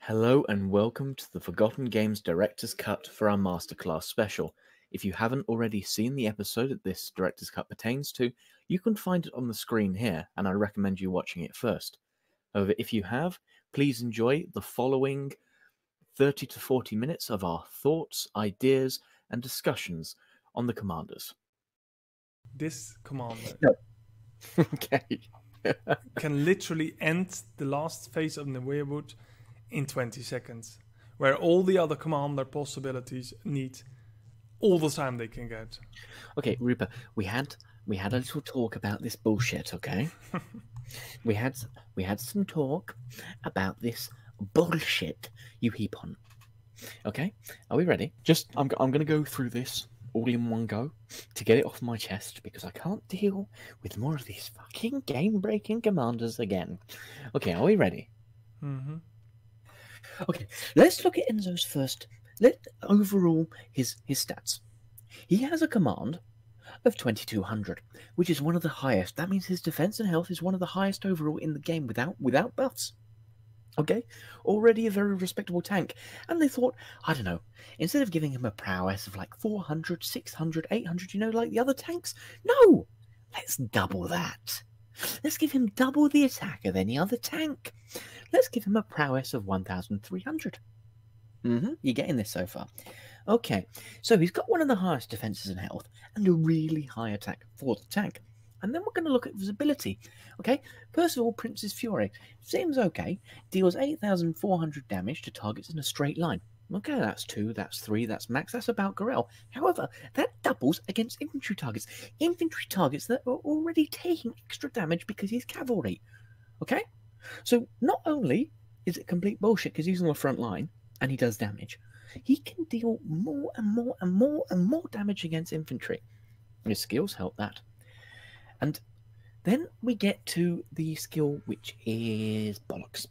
Hello and welcome to the Forgotten Games Director's Cut for our Masterclass special. If you haven't already seen the episode that this Director's Cut pertains to, you can find it on the screen here, and I recommend you watching it first. However, if you have, please enjoy the following 30 to 40 minutes of our thoughts, ideas, and discussions on the commanders. This commander Okay. can literally end the last phase of the weirwood in 20 seconds, where all the other commander possibilities need all the time they can get. Okay, Rupert, we had a little talk about this bullshit, okay? we had some talk about this bullshit you heap on. Okay? Are we ready? I'm going to go through this all in one go to get it off my chest because I can't deal with more of these fucking game-breaking commanders again. Okay, are we ready? Mm-hmm. Okay, let's look at Enzo's first. Overall, his stats. He has a command of 2200, which is one of the highest. That means his defense and health is one of the highest overall in the game without buffs. Okay, already a very respectable tank. And they thought, I don't know, instead of giving him a prowess of like 400, 600, 800, you know, like the other tanks, no, let's double that. Let's give him double the attack of any other tank. Let's give him a prowess of 1,300. You're getting this so far. Okay, so he's got one of the highest defenses and health and a really high attack for the tank. And then we're going to look at visibility. Okay, first of all, Prince's Fury. Seems okay. Deals 8,400 damage to targets in a straight line. Okay, that's 2, that's 3, that's max, that's about Gorel. However, that doubles against infantry targets. Infantry targets that are already taking extra damage because he's cavalry. Okay? So not only is it complete bullshit because he's on the front line and he does damage, he can deal more and more and more and more damage against infantry. His skills help that. And then we get to the skill which is bollocks.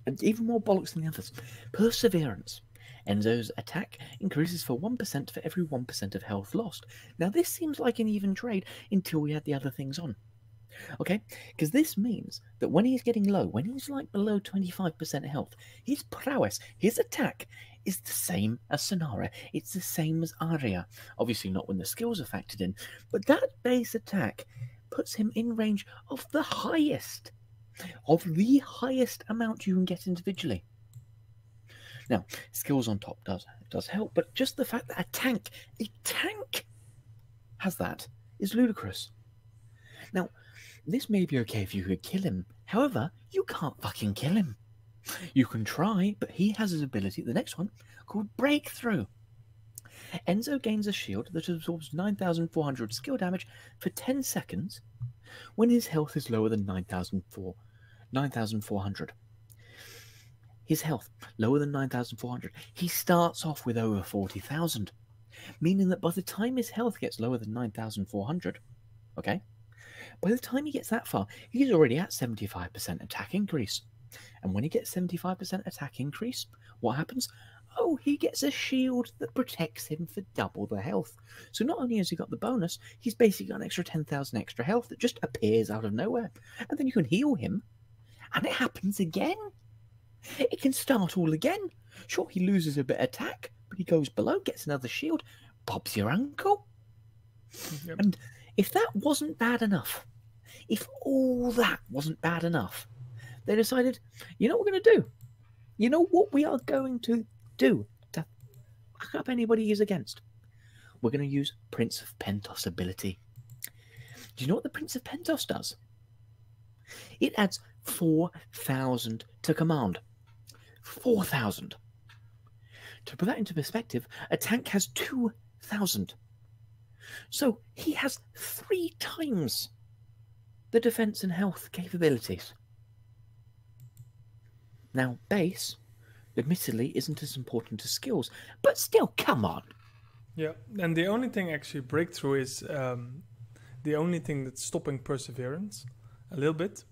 And even more bollocks than the others. Perseverance. Enzo's attack increases for 1% for every 1% of health lost. Now this seems like an even trade until we add the other things on. Okay, because this means that when he's getting low, when he's like below 25% health, his prowess, his attack is the same as Sonara. It's the same as ANDREA. Obviously not when the skills are factored in, but that base attack puts him in range of the highest amount you can get individually. Now, skills on top does help, but just the fact that a tank has that is ludicrous. Now, this may be okay if you could kill him. However, you can't fucking kill him. You can try, but he has his ability, the next one, called Breakthrough. Enzo gains a shield that absorbs 9,400 skill damage for 10 seconds when his health is lower than 9,400. His health, lower than 9,400. He starts off with over 40,000, meaning that by the time his health gets lower than 9,400, okay, by the time he gets that far, he's already at 75% attack increase. And when he gets 75% attack increase, what happens? Oh, he gets a shield that protects him for double the health. So not only has he got the bonus, he's basically got an extra 10,000 extra health that just appears out of nowhere. And then you can heal him, and it happens again. It can start all again. Sure, he loses a bit of attack, but he goes below, gets another shield. Bob's your uncle. Yep. And if that wasn't bad enough, if all that wasn't bad enough, they decided, you know what we're going to do? You know what we are going to do to fuck up anybody he's against? We're going to use Prince of Pentos ability. Do you know what the Prince of Pentos does? It adds 4,000 to command. 4,000. To put that into perspective, a tank has 2,000. So he has 3 times the defense and health capabilities. Now, base, admittedly, isn't as important as skills, but still, come on. Yeah, and the only thing actually breakthrough is the only thing that's stopping perseverance a little bit,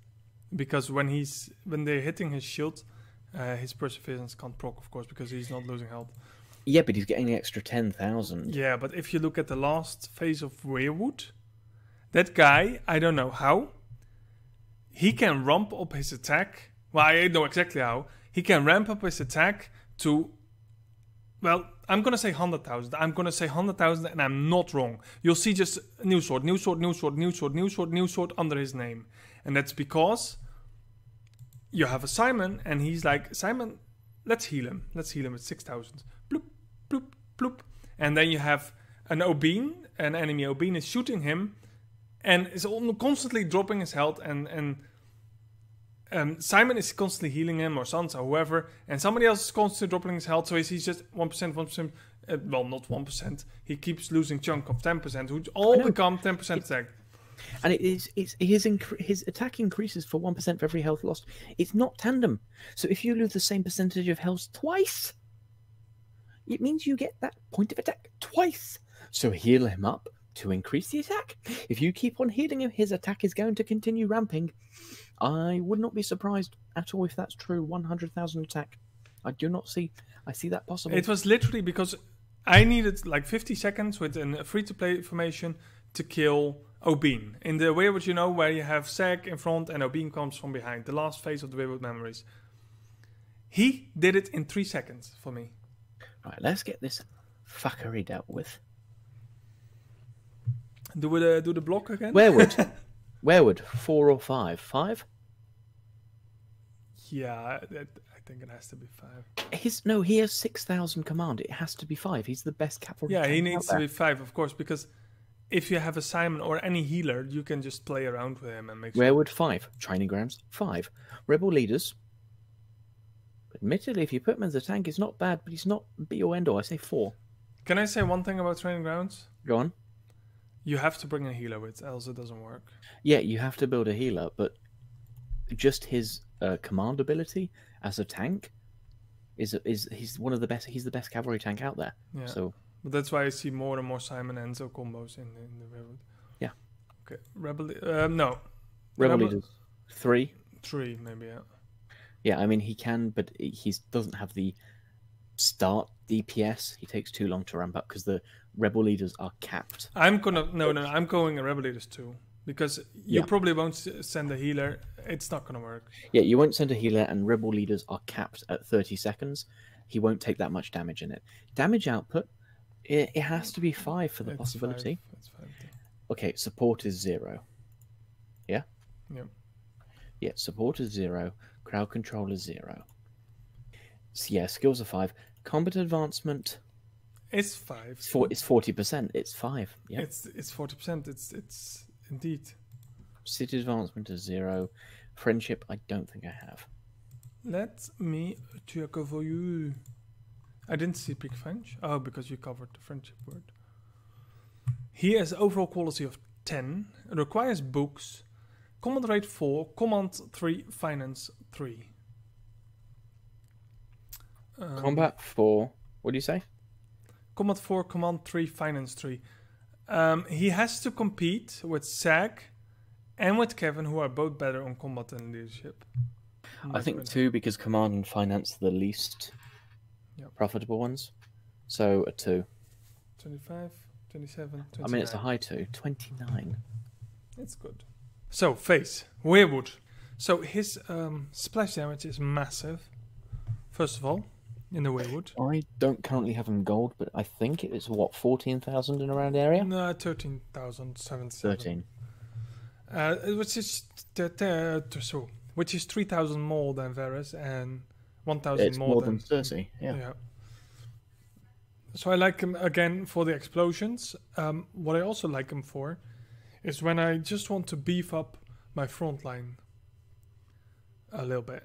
because when they're hitting his shield, his perseverance can't proc, of course, because he's not losing health. Yeah, but he's getting the extra 10,000. Yeah, but if you look at the last phase of Weirwood, that guy, I don't know how, he can ramp up his attack. Well, I know exactly how. he can ramp up his attack to, well, I'm going to say 100,000. I'm going to say 100,000 and I'm not wrong. You'll see just new sword, new sword, new sword, new sword, new sword, new sword under his name. And that's because you have a Simon and he's like, Simon, let's heal him. Let's heal him at 6,000. Bloop, bloop, bloop. And then you have an Obene, an enemy Obene is shooting him and is constantly dropping his health and Simon is constantly healing him, or Sansa, or whoever, and somebody else is constantly dropping his health, so he's just 1%, 1%, well, not 1%, he keeps losing chunk of 10%, which all become 10% attack. And his attack increases for 1% for every health lost. It's not tandem. So if you lose the same percentage of health twice, it means you get that point of attack twice. So heal him up to increase the attack. If you keep on healing him, his attack is going to continue ramping. I would not be surprised at all if that's true. 100,000 attack. I see that possible. It was literally because I needed like 50 seconds with a free-to-play formation to kill Obene. In the Weirwood, you know, where you have Zack in front and Obene comes from behind. The last phase of the Weirwood Memories. He did it in 3 seconds for me. Right, let's get this fuckery dealt with. Do the block again? Weirwood, 4 or 5? 5? Yeah, I think it has to be 5. He has 6,000 command. It has to be 5. He's the best cavalry. Yeah, he needs to be 5, of course, because if you have a Simon or any healer, you can just play around with him and make sure. Weirwood, 5. Training grounds, 5. Rebel leaders. Admittedly, if you put him as a tank, it's not bad, but he's not be or end all. I say 4. Can I say one thing about training grounds? Go on. You have to bring a healer with, else it doesn't work. Yeah, you have to build a healer, but just his command ability as a tank is he's one of the best. He's the best cavalry tank out there. Yeah. So, but that's why I see more and more Simon and Enzo combos in the Rebel. Yeah. Okay. Rebel. No. Rebel leaders 3. 3 maybe. Yeah. Yeah, I mean he can, but he doesn't have the start DPS. He takes too long to ramp up because the Rebel leaders are capped. I'm going a Rebel leaders 2 because you probably won't send a healer. It's not going to work. Yeah, you won't send a healer, and Rebel leaders are capped at 30 seconds. He won't take that much damage in it. Damage output, it has to be 5 for the possibility. 5. It's 5. Okay, support is 0. Yeah? Yeah. Yeah, support is 0. Crowd control is 0. So yeah, skills are 5. Combat advancement. It's 5. It's 40%. It's 5. Yeah. It's 40%. It's indeed. City advancement is 0. Friendship, I don't think I have. Let me check for you. I didn't speak French. Oh, because you covered the friendship word. He has overall quality of 10. Requires books. Command rate 4. Command 3. Finance 3. Combat 4. What do you say? Command 4. Command 3. Finance 3. He has to compete with Zack and with Kevin, who are both better on combat and leadership. I think 2, because command and finance are the least profitable ones. So a 2. 25, 27, 29. I mean, it's a high 2. 29. It's good. So, face. Weirwood. So, his splash damage is massive. First of all, in the Weirwood. I don't currently have him gold, but I think it's, 14,000 in around area? No, 13,077. 13. Which is 3,000 more than Varys and 1,000 more than Cersei. Yeah. So I like him again for the explosions. What I also like him for is when I just want to beef up my front line a little bit.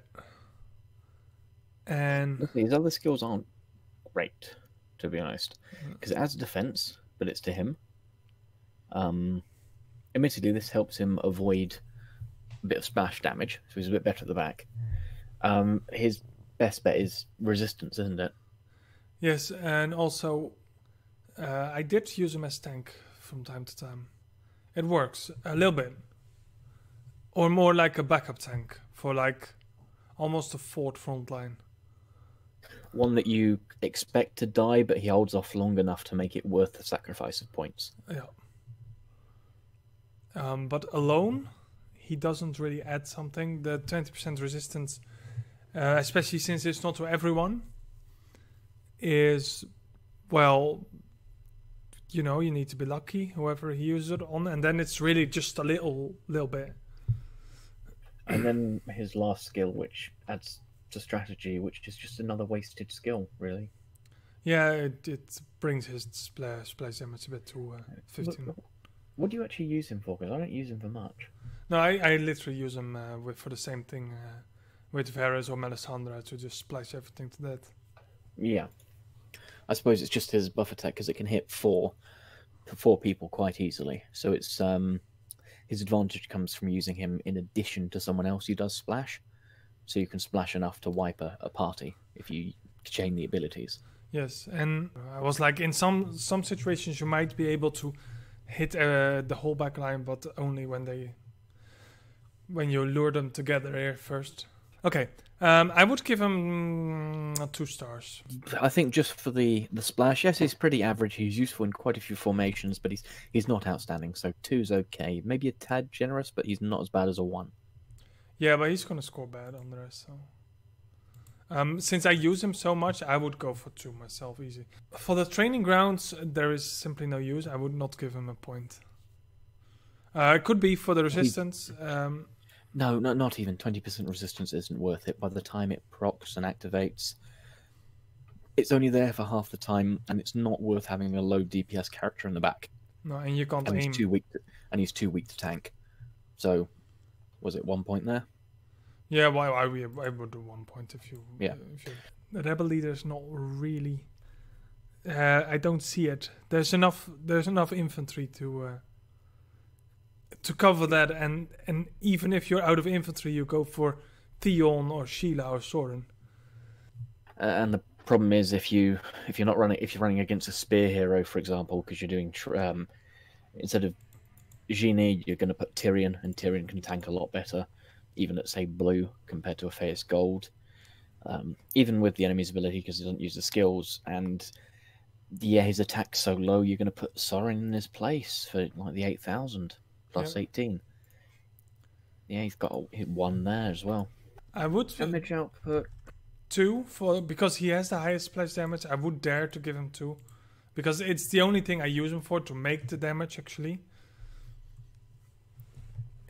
And his other skills aren't great, to be honest, because it adds defense, but it's to him. Admittedly, this helps him avoid a bit of splash damage, so he's a bit better at the back. His best bet is resistance, isn't it? Yes, and also I did use him as tank from time to time. It works a little bit, or more like a backup tank for like almost a fourth front line. One that you expect to die, but he holds off long enough to make it worth the sacrifice of points. Yeah. But alone, he doesn't really add something. The 20% resistance especially since it's not to everyone, is, well, you know, you need to be lucky, whoever he uses it on, and then it's really just a little bit. And then his last skill, which adds to strategy, which is just another wasted skill, really. Yeah, it brings his splash damage a bit to 15. What do you actually use him for? Because I don't use him for much. No, I literally use him for the same thing with Varus or Melisandre, to just splash everything to death. Yeah. I suppose it's just his buff attack because it can hit four people quite easily. So it's his advantage comes from using him in addition to someone else who does splash. So you can splash enough to wipe a party if you chain the abilities. Yes, and I was like, in some situations you might be able to hit the whole back line, but only when you lure them together here first. Okay, I would give him 2 stars. I think just for the splash, yes, he's pretty average. He's useful in quite a few formations, but he's not outstanding. So 2's okay. Maybe a tad generous, but he's not as bad as a 1. Yeah, but he's gonna score bad on the rest. So, since I use him so much, I would go for 2 myself, easy. For the training grounds, there is simply no use. I would not give him a point. It could be for the resistance. No, not even 20% resistance isn't worth it. By the time it procs and activates, it's only there for half the time, and it's not worth having a low DPS character in the back. No, and you can't And aim. he's too weak to tank. So, was it 1 point there? Yeah, I would do 1 point if you. Yeah. The rebel leader is not really. I don't see it. There's enough infantry to cover that, and even if you're out of infantry, you go for Theon or Sheila or Soren. And the problem is if you're running against a spear hero, for example, because you're doing instead of Genie, you're going to put Tyrion, and Tyrion can tank a lot better, even at say blue compared to a Phaeus gold. Even with the enemy's ability, because he doesn't use the skills, and yeah, his attack's so low, you're going to put Soren in his place for like the 8,000 plus 18. Yeah, he's got 1 there as well. I would damage output 2 because he has the highest splash damage. I would dare to give him 2 because it's the only thing I use him for, to make the damage actually.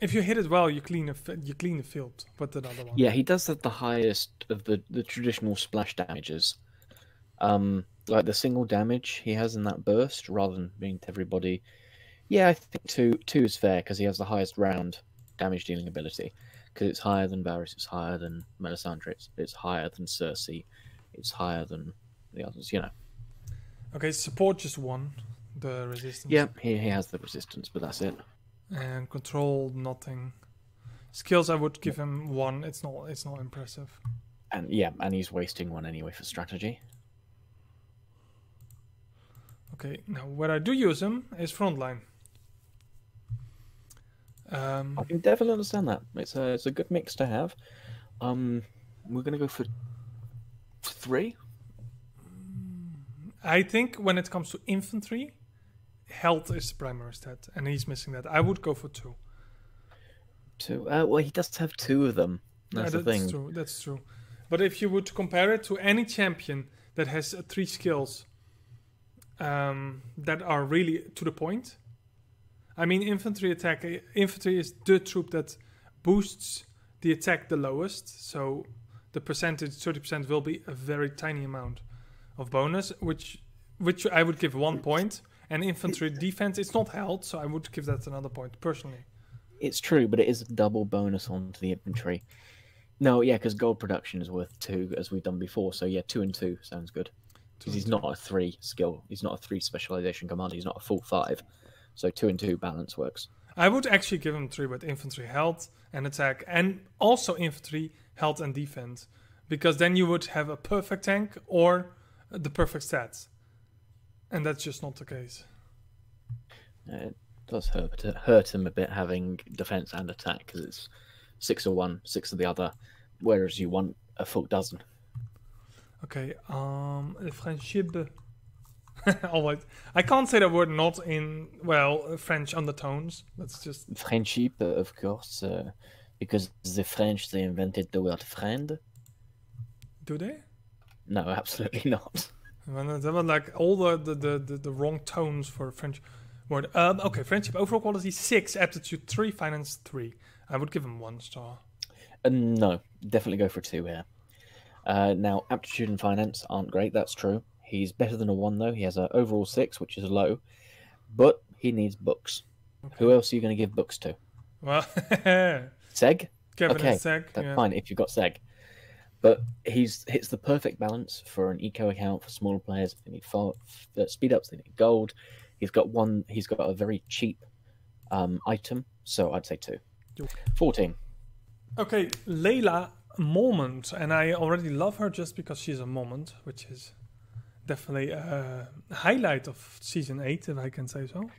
If you hit it well, you clean the field with another one. Yeah, he does have the highest of the traditional splash damages. Like the single damage he has in that burst, rather than being to everybody. Yeah, I think 2 is fair because he has the highest round damage dealing ability. Because it's higher than Varys, it's higher than Melisandre, it's higher than Cersei, it's higher than the others, you know. Okay, support just 1, the resistance. Yeah, he has the resistance, but that's it. And control, nothing. Skills, I would give him 1. It's not impressive. And yeah, and he's wasting 1 anyway for strategy. Okay, now where I do use him is frontline. I can definitely understand that. It's a good mix to have. We're gonna go for 3. I think when it comes to infantry, health is the primary stat, and he's missing that. I would go for 2. 2. Well, he does have 2 of them. That's the thing. True. That's true. But if you would compare it to any champion that has 3 skills that are really to the point. I mean, infantry is the troop that boosts the attack the lowest. So the percentage, 30%, will be a very tiny amount of bonus, which I would give 1 point. And infantry defense, it's not held, so I would give that another point, personally. It's true, but it is a double bonus onto the infantry. No, yeah, because gold production is worth 2, as we've done before. So yeah, 2 and 2 sounds good. Because he's not a 3 skill. He's not a 3 specialization commander. He's not a full 5. So 2 and 2 balance works. I would actually give him 3 with infantry health and attack, and also infantry health and defense, because then you would have a perfect tank or the perfect stats, and that's just not the case. It does hurt him a bit having defense and attack, because it's 6 of one, 6 of the other, whereas you want a full dozen. Okay, friendship. Alright. I can't say that word not in, French undertones. That's just... Friendship, of course, because the French, they invented the word friend. Do they? No, absolutely not. Well, that was like all the wrong tones for a French word. Okay, friendship overall quality 6, aptitude 3, finance 3. I would give him 1 star. No, definitely go for 2 here. Now, aptitude and finance aren't great, that's true. He's better than a 1, though. He has an overall 6, which is low, but he needs books. Okay. Who else are you going to give books to? Well, Seg? Kevin okay, and Seg. That's fine if you've got Seg. But hits the perfect balance for an eco account for smaller players. They need speed ups, they need gold. He's got a very cheap item, so I'd say 2. 14. Okay, LEILA MORMONT, and I already love her just because she's a MORMONT, which is definitely a highlight of season 8, if I can say so.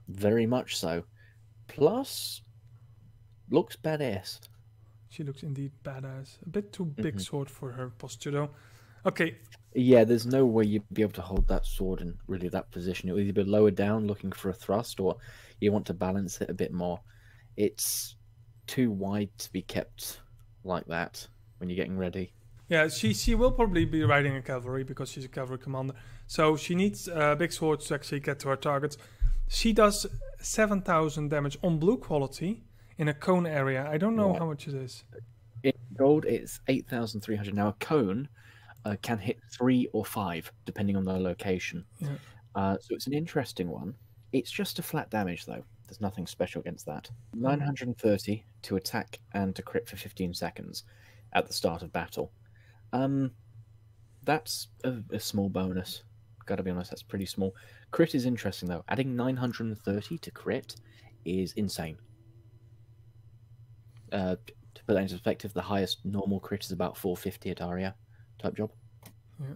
Very much so. Plus, looks badass. She looks indeed badass. A bit too big sword for her posture, though. Okay. Yeah, there's no way you'd be able to hold that sword in really that position. It would either be lower down, looking for a thrust, or you want to balance it a bit more. It's too wide to be kept like that when you're getting ready. Yeah, she will probably be riding a cavalry because she's a cavalry commander. So she needs big swords to actually get to her targets. She does 7,000 damage on blue quality in a cone area. I don't know how much it is. In gold, it's 8,300. Now, a cone can hit 3 or 5, depending on the location. Yeah. So it's an interesting one. It's just a flat damage, though. There's nothing special against that. 930 to attack and to crit for 15 seconds at the start of battle. That's a small bonus. Gotta be honest, that's pretty small. Crit is interesting, though. Adding 930 to crit is insane. To put that into perspective, the highest normal crit is about 450 at Aria type job. Yeah.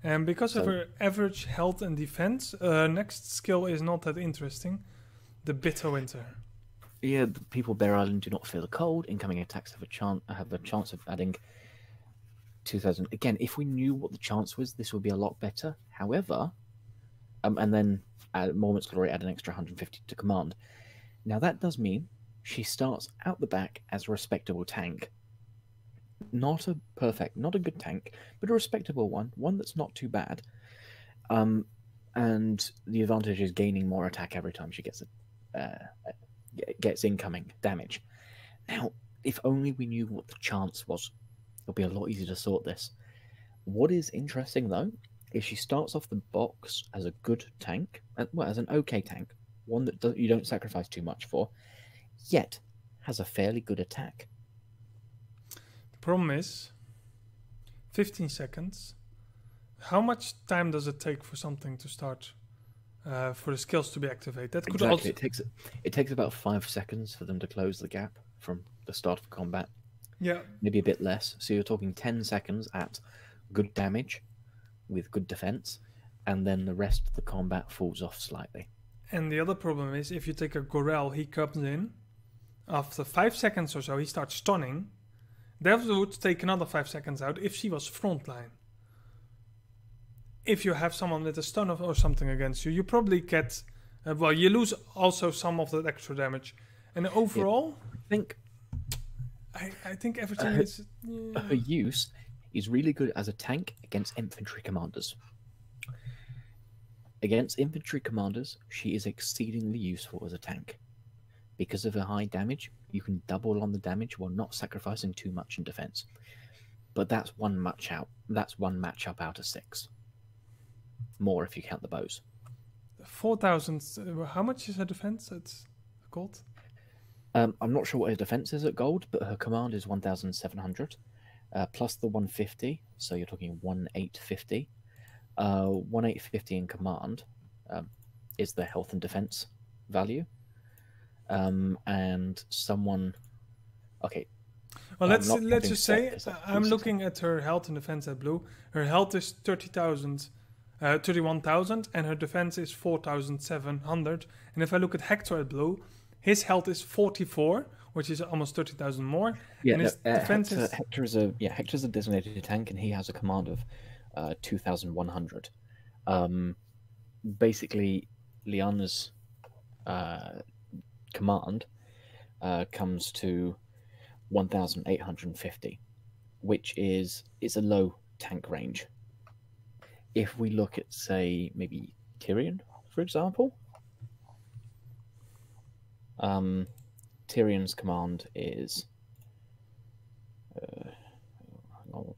And because of her average health and defense, next skill is not that interesting. The Bitter Winter. Yeah, the people Bear Island do not feel the cold. Incoming attacks have a chance of adding 2,000. Again, if we knew what the chance was, this would be a lot better. However, and then Mormont's Glory add an extra 150 to command. Now that does mean she starts out the back as a respectable tank. Not a good tank, but a respectable one that's not too bad. And the advantage is gaining more attack every time she gets incoming damage. Now, if only we knew what the chance was, it'll be a lot easier to sort this. What is interesting, though, is she starts off the box as a good tank, as an okay tank, one that you don't sacrifice too much for, yet has a fairly good attack. The problem is 15 seconds. How much time does it take for something to start, for the skills to be activated? That could exactly. It takes about 5 seconds for them to close the gap from the start of combat. Yeah. Maybe a bit less. So you're talking 10 seconds at good damage with good defense, and then the rest of the combat falls off slightly. And the other problem is, if you take a Gorel, he comes in, after 5 seconds or so, he starts stunning. That would take another 5 seconds out if she was frontline. If you have someone with a stun or something against you, you probably get... you lose also some of that extra damage. And overall... I think everything is... Yeah. Her use is really good as a tank against infantry commanders. Against infantry commanders, she is exceedingly useful as a tank. Because of her high damage, you can double on the damage while not sacrificing too much in defense. But that's one matchup out of 6. More if you count the bows. 4,000. How much is her defense at gold? I'm not sure what her defense is at gold, but her command is 1,700 plus the 150. So you're talking 1,850. 1,850 in command is the health and defense value. And someone, okay. Well, let's just say I'm looking at her health and defense at blue. Her health is 31,000, and her defense is 4,700. And if I look at Hector at blue, his health is 44, which is almost 30,000 more. Yeah, and his defense Hector's a designated tank, and he has a command of 2,100. Basically, Liana's command comes to 1,850, which is a low tank range. If we look at, say, maybe Tyrion, for example, Tyrion's command is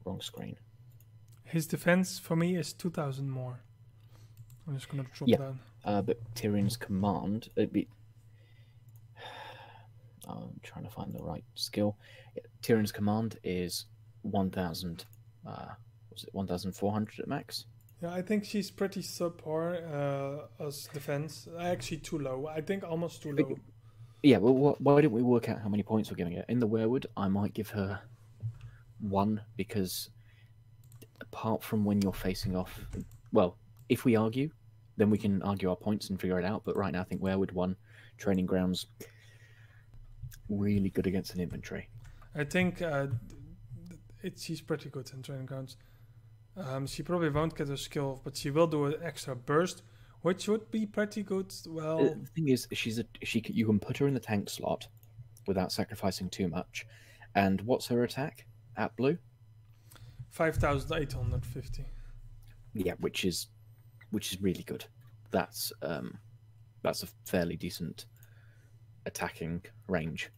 wrong screen. His defense for me is 2,000 more. I'm just gonna drop down. But Tyrion's command, it'd be. I'm trying to find the right skill. Yeah, Tyrion's command is 1,000. Was it 1,400 at max? Yeah, I think she's pretty subpar as defense. Actually, too low. I think almost too low. Yeah, well, why don't we work out how many points we're giving her? In the werewood, I might give her 1 because apart from when you're facing off, well, if we argue, then we can argue our points and figure it out. But right now, I think werewood 1, training grounds, really good against an infantry. I think she's pretty good in training grounds. She probably won't get a skill, but she will do an extra burst, which would be pretty good. Well, the thing is, you can put her in the tank slot without sacrificing too much. And what's her attack at blue? 5,850. Yeah, which is really good. That's a fairly decent attacking range.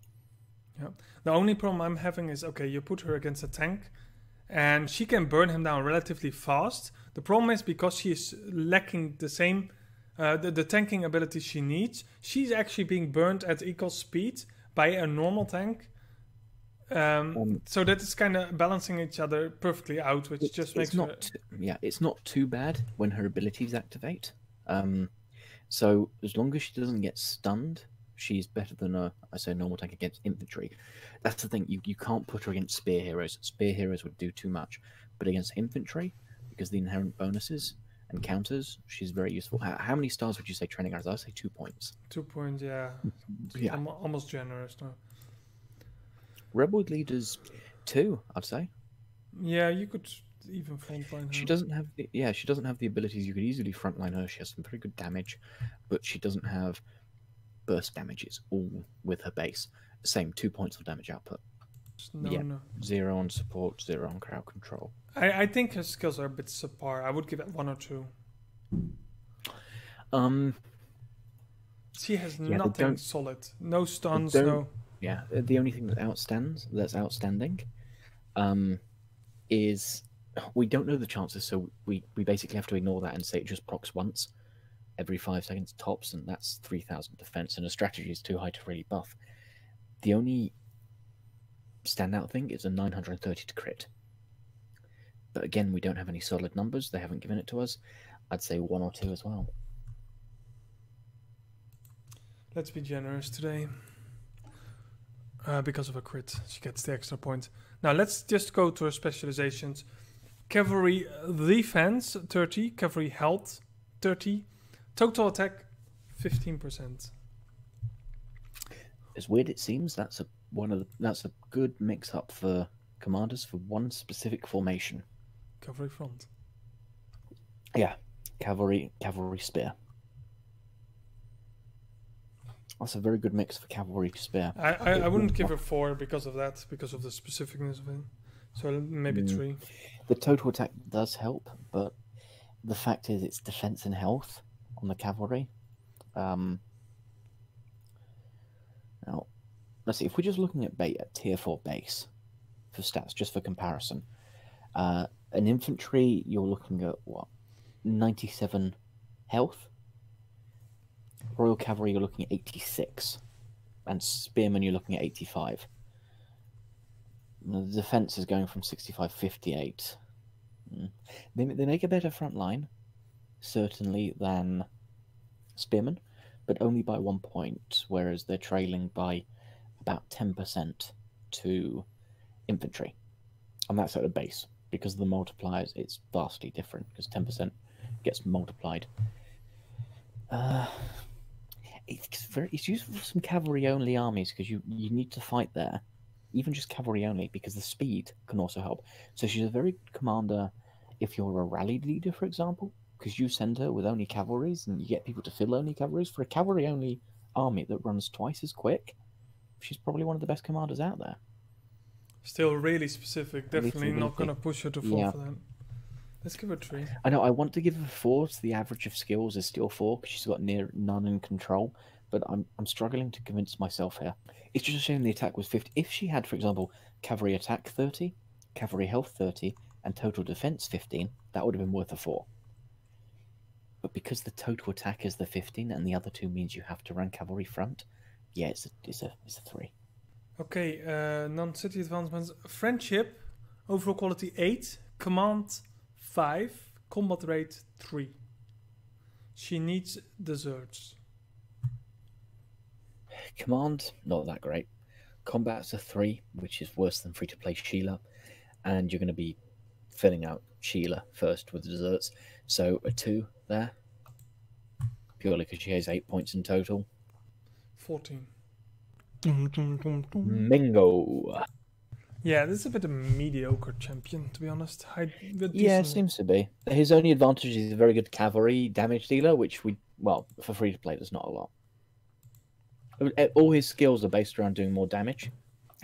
Yeah. The only problem I'm having is, okay, you put her against a tank, and she can burn him down relatively fast. The problem is because she's lacking the same the tanking ability she needs, she's actually being burned at equal speed by a normal tank. So that is kind of balancing each other perfectly out, which just makes it's not too bad when her abilities activate. So as long as she doesn't get stunned, she's better than a normal tank against infantry. That's the thing. You can't put her against spear heroes. Spear heroes would do too much, but against infantry, because of the inherent bonuses and counters, she's very useful. How many stars would you say training hours? I'd say 2 points. 2 points, yeah. Almost generous now. Rebel leaders 2, I'd say. Yeah, you could even frontline her. She doesn't have the abilities. You could easily frontline her. She has some very good damage, but she doesn't have burst damages all with her base. Same 2 points of damage output. No. 0 on support, 0 on crowd control. I think her skills are a bit subpar. I would give it 1 or 2. She has nothing solid. No stuns, no. Yeah, the only thing that outstanding, is we don't know the chances, so we basically have to ignore that and say it just procs once every 5 seconds tops, and that's 3,000 defense, and a strategy is too high to really buff. The only standout thing is a 930 to crit. But again, we don't have any solid numbers. They haven't given it to us. I'd say 1 or 2 as well. Let's be generous today. Because of a crit, she gets the extra point. Now let's just go to her specializations. Cavalry defense 30, cavalry health 30, total attack 15%. As weird it seems, that's a good mix up for commanders for one specific formation. Cavalry front. Yeah, cavalry spear. That's a very good mix for cavalry spear. I wouldn't give her 4 because of that, because of the specificness of it. So maybe 3. The total attack does help, but the fact is it's defense and health on the cavalry. Now, let's see. If we're just looking at tier 4 base for stats, just for comparison, an infantry you're looking at what, 97 health. Royal Cavalry, you're looking at 86. And Spearmen, you're looking at 85. The defense is going from 65, 58. They make a better front line, certainly, than Spearmen, but only by 1 point, whereas they're trailing by about 10% to infantry. And that's at a base. Because of the multipliers, it's vastly different, because 10% gets multiplied. It's useful for some cavalry-only armies, because you need to fight there, even just cavalry-only, because the speed can also help. So she's a very good commander if you're a rally leader, for example, because you send her with only cavalries, and you get people to fill only cavalries. For a cavalry-only army that runs twice as quick, she's probably one of the best commanders out there. Still really specific. Definitely not going to push her to fall for that. Let's give her 3. I know I want to give her 4, so the average of skills is still 4 because she's got near none in control. But I'm struggling to convince myself here. It's just a shame the attack was 50. If she had, for example, cavalry attack 30, cavalry health 30, and total defense 15, that would have been worth a 4. But because the total attack is the 15 and the other 2 means you have to run cavalry front, yeah, it's a 3. Okay, non-city advancements. Friendship, overall quality 8, command 5, combat rate 3. She needs desserts. Command, not that great. Combat's a 3, which is worse than free-to-play Sheila. And you're going to be filling out Sheila first with the desserts. So a 2 there. Purely because she has 8 points in total. 14. Mengo. Yeah, this is a bit of a mediocre champion, to be honest. Yeah, it seems to be. His only advantage is a very good cavalry damage dealer, which for free-to-play, there's not a lot. All his skills are based around doing more damage.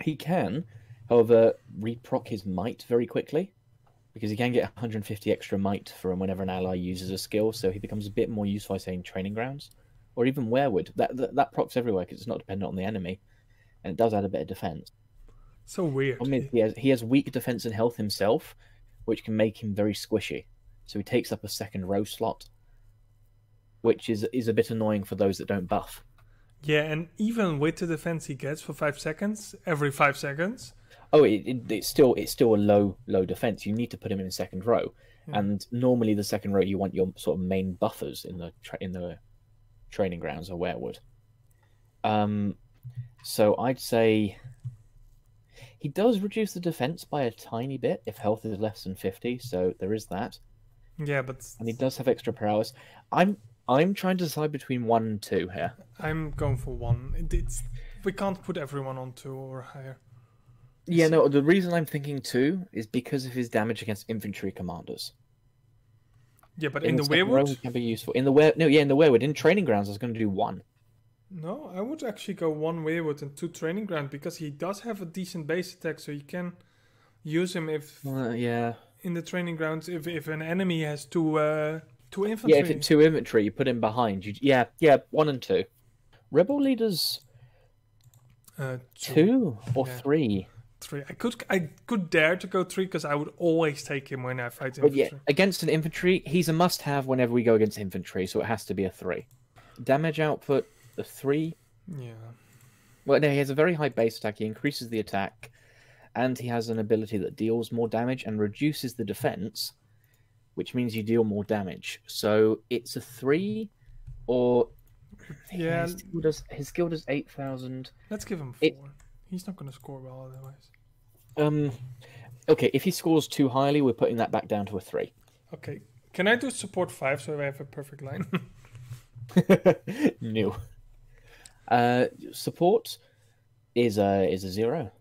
He can, however, reproc his might very quickly, because he can get 150 extra might from whenever an ally uses a skill, so he becomes a bit more useful, I say, in training grounds. Or even werewood. That procs everywhere because it's not dependent on the enemy. And it does add a bit of defense. So weird. He has weak defense and health himself, which can make him very squishy. So he takes up a second row slot, which is a bit annoying for those that don't buff. Yeah, and even with the defense he gets for 5 seconds, every 5 seconds... Oh, it's still a low defense. You need to put him in a second row. Yeah. And normally the second row, you want your sort of main buffers in the training grounds or werewood. So I'd say he does reduce the defense by a tiny bit if health is less than 50, so there is that. Yeah, but... And he does have extra prowess. I'm trying to decide between 1 and 2 here. I'm going for 1. We can't put everyone on 2 or higher. Yeah, no, the reason I'm thinking 2 is because of his damage against infantry commanders. Yeah, but in the werewood it can be useful. In the werewood. In training grounds, I was going to do 1. No, I would actually go 1 werewood and 2 training ground because he does have a decent base attack, so you can use him if in the training grounds if an enemy has 2 infantry. Yeah, if it's 2 infantry, you put him behind. 1 and 2. Rebel leaders 2 or 3. 3. I could dare to go 3 because I would always take him when I fight infantry. But yeah, against an infantry, he's a must-have whenever we go against infantry, so it has to be a 3. Damage output, a 3. Yeah. Well, no, he has a very high base attack. He increases the attack, and he has an ability that deals more damage and reduces the defense, which means you deal more damage. So it's a 3, or yeah, his skill does 8,000. Let's give him 4. He's not going to score well otherwise. Okay, if he scores too highly, we're putting that back down to a 3. Okay, can I do support 5 so I have a perfect line? No. Support is a 0.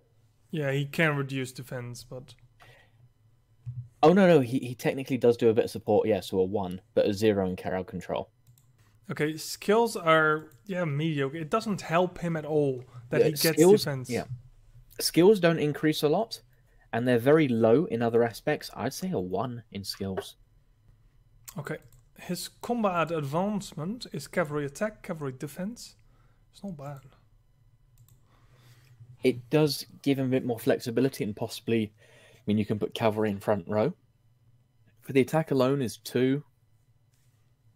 Yeah, he can reduce defense, but... Oh, no, he technically does do a bit of support, yeah, so a 1, but a 0 in crowd control. Okay, skills are, mediocre. It doesn't help him at all that he gets defense. Yeah. Skills don't increase a lot, and they're very low in other aspects. I'd say a 1 in skills. Okay. His combat advancement is cavalry attack, cavalry defense. It's not bad. It does give him a bit more flexibility and possibly, you can put cavalry in front row. For the attack alone is 2.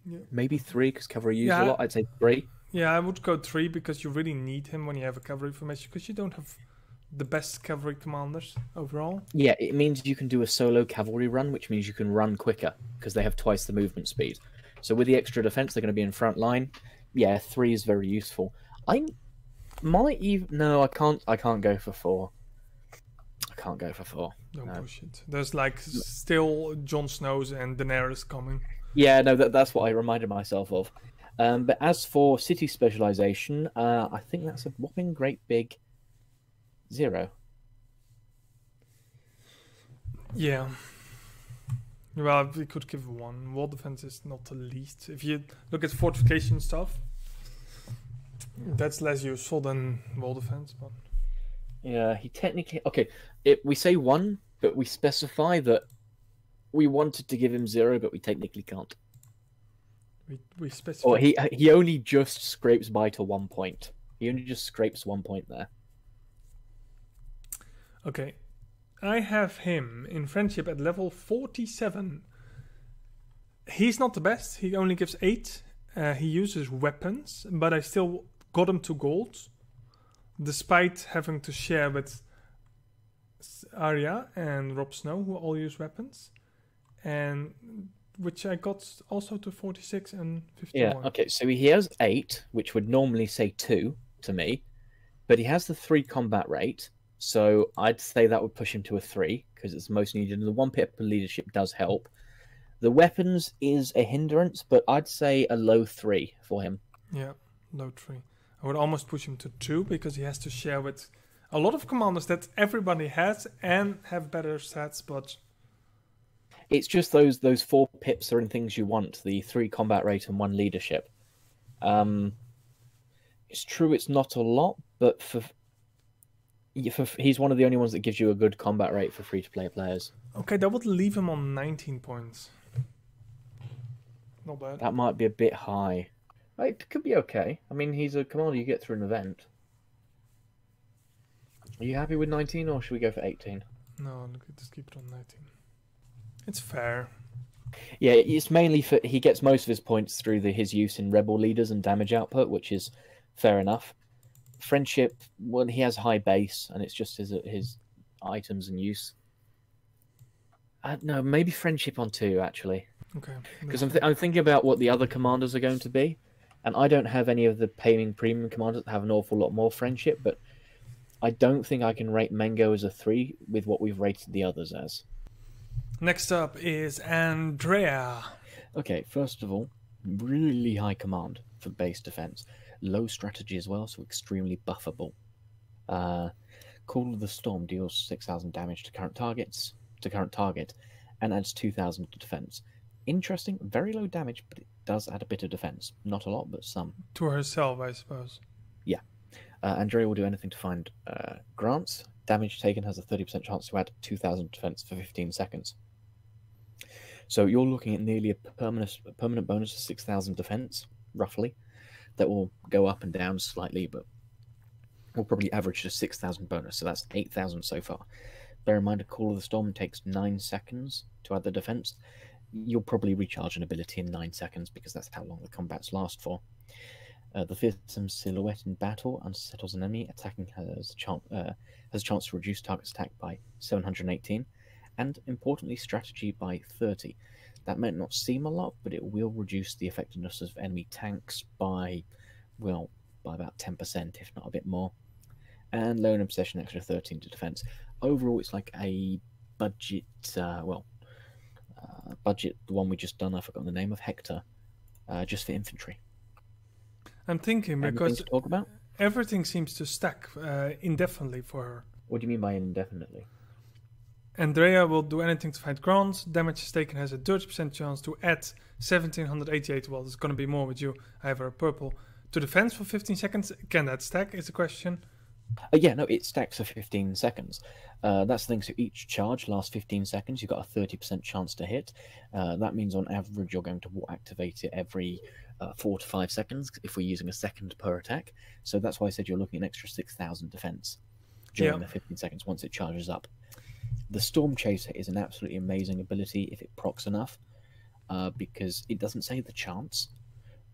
Yeah. Maybe 3 because cavalry use a lot. I'd say 3. Yeah, I would go 3 because you really need him when you have a cavalry formation because you don't have the best cavalry commanders overall. Yeah, it means you can do a solo cavalry run, which means you can run quicker because they have twice the movement speed. So with the extra defense, they're going to be in front line. Yeah, 3 is very useful. I might even... No, I can't go for 4. I can't go for 4. No bullshit. There's still Jon Snow's and Daenerys coming. Yeah, no, that's what I reminded myself of. But as for city specialization, I think that's a whopping great big 0. Yeah. Well, we could give 1. Wall defense is not the least. If you look at fortification stuff, that's less useful than wall defense. But yeah, he technically... Okay, we say 1, but we specify that We wanted to give him 0, but we technically can't. We specify. Or he only just scrapes by to 1 point. He only just scrapes 1 point there. Okay. I have him in friendship at level 47. He's not the best. He only gives 8. He uses weapons, but I still got him to gold, despite having to share with Arya and Rob Snow, who all use weapons, and which I got also to 46 and 51. Yeah, okay, so he has 8, which would normally say 2 to me, but he has the 3 combat rate, so I'd say that would push him to a 3, because it's most needed, and the 1 pip of leadership does help. The weapons is a hindrance, but I'd say a low 3 for him. Yeah, low 3. I would almost push him to 2, because he has to share with a lot of commanders that everybody has and have better stats, but it's just those 4 pips are in things you want, the 3 combat rate and 1 leadership. It's true it's not a lot, but he's one of the only ones that gives you a good combat rate for free-to-play players. Okay, that would leave him on 19 points. Not bad. That might be a bit high. It could be okay. I mean, he's a commander you get through an event. Are you happy with 19, or should we go for 18? No, just keep it on 19. It's fair. Yeah, it's mainly for he gets most of his points through his use in rebel leaders and damage output, which is fair enough. Friendship, well, he has high base, and it's just his items and use. No, maybe friendship on 2, actually. Okay. Because I'm thinking about what the other commanders are going to be, and I don't have any of the paying premium commanders that have an awful lot more friendship, but I don't think I can rate Mengo as a 3 with what we've rated the others as. Next up is Andrea. Okay, first of all, really high command for base defense. Low strategy as well, so extremely buffable. Call of the Storm deals 6,000 damage to current target, and adds 2,000 to defense. Interesting, very low damage, but it does add a bit of defense. Not a lot, but some. To herself, I suppose. Yeah. Andrea will do anything to find grants. Damage taken has a 30% chance to add 2,000 defense for 15 seconds. So you're looking at nearly a permanent bonus of 6,000 defense, roughly. That will go up and down slightly, but will probably average to 6,000 bonus. So that's 8,000 so far. Bear in mind, a Call of the Storm takes 9 seconds to add the defense. You'll probably recharge an ability in 9 seconds because that's how long the combats last for. The fearsome silhouette in battle unsettles an enemy. Attacking has a chance to reduce target's attack by 718, and importantly, strategy by 30. That might not seem a lot, but it will reduce the effectiveness of enemy tanks by about 10%, if not a bit more. And lone obsession extra 13 to defense. Overall, it's like a budget. Budget. The one we just done. I forgot the name of Hector. Just for infantry. I'm thinking Anything because to talk about? everything seems to stack indefinitely for her. What do you mean by indefinitely? Andrea will do anything to fight grants. Damage taken has a 30% chance to add 1788. Well, there's going to be more with you. I have her purple. To defense for 15 seconds. Can that stack is the question. Yeah, no, it stacks for 15 seconds. That's the thing, so each charge lasts 15 seconds. You've got a 30% chance to hit. That means on average you're going to activate it every 4 to 5 seconds if we're using a second per attack. So that's why I said you're looking at an extra 6,000 defense during the 15 seconds once it charges up. The Storm Chaser is an absolutely amazing ability if it procs enough, because it doesn't say the chance,